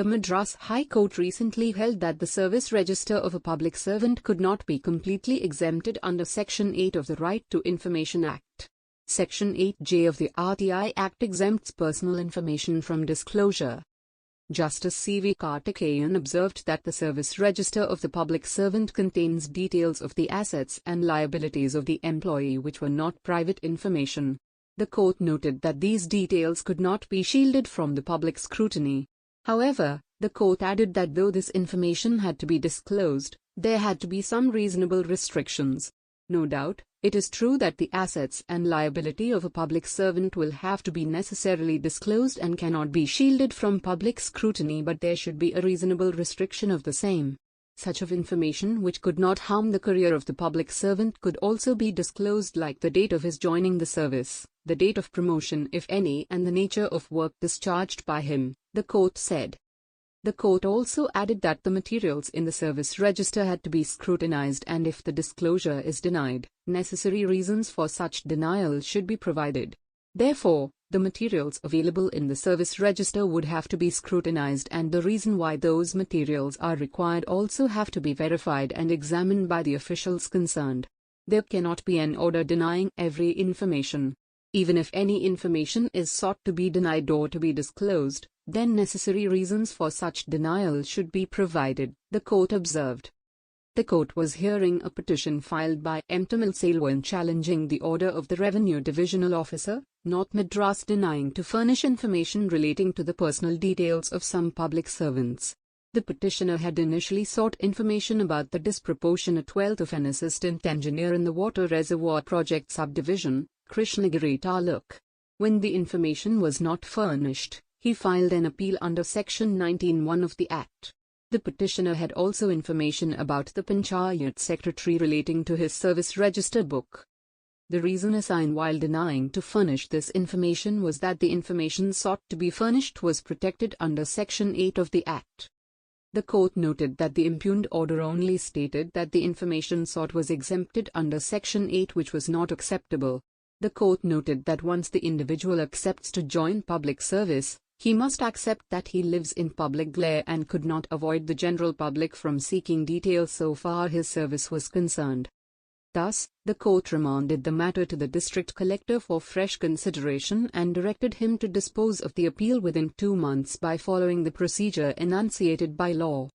The Madras High Court recently held that the service register of a public servant could not be completely exempted under Section 8 of the Right to Information Act. Section 8J of the RTI Act exempts personal information from disclosure. Justice C.V. Kartikeyan observed that the service register of the public servant contains details of the assets and liabilities of the employee which were not private information. The court noted that these details could not be shielded from the public scrutiny. However, the court added that though this information had to be disclosed, there had to be some reasonable restrictions. No doubt, it is true that the assets and liability of a public servant will have to be necessarily disclosed and cannot be shielded from public scrutiny, but there should be a reasonable restriction of the same. Such of information which could not harm the career of the public servant could also be disclosed, like the date of his joining the service, the date of promotion if any, and the nature of work discharged by him, the court said. The court also added that the materials in the service register had to be scrutinized, and if the disclosure is denied, necessary reasons for such denial should be provided. Therefore, the materials available in the service register would have to be scrutinized, and the reason why those materials are required also have to be verified and examined by the officials concerned. There cannot be an order denying every information. Even if any information is sought to be denied or to be disclosed, then necessary reasons for such denial should be provided, the court observed. The court was hearing a petition filed by Tamil Selvan challenging the order of the Revenue Divisional Officer, North Madras, denying to furnish information relating to the personal details of some public servants. The petitioner had initially sought information about the disproportionate wealth of an assistant engineer in the water reservoir project subdivision, Krishnagiri Taluk. When the information was not furnished, he filed an appeal under Section 19(1) of the Act. The petitioner had also information about the Panchayat secretary relating to his service register book. The reason assigned while denying to furnish this information was that the information sought to be furnished was protected under Section 8 of the Act. The court noted that the impugned order only stated that the information sought was exempted under Section 8, which was not acceptable. The court noted that once the individual accepts to join public service, he must accept that he lives in public glare and could not avoid the general public from seeking details so far his service was concerned. Thus, the court remanded the matter to the district collector for fresh consideration and directed him to dispose of the appeal within 2 months by following the procedure enunciated by law.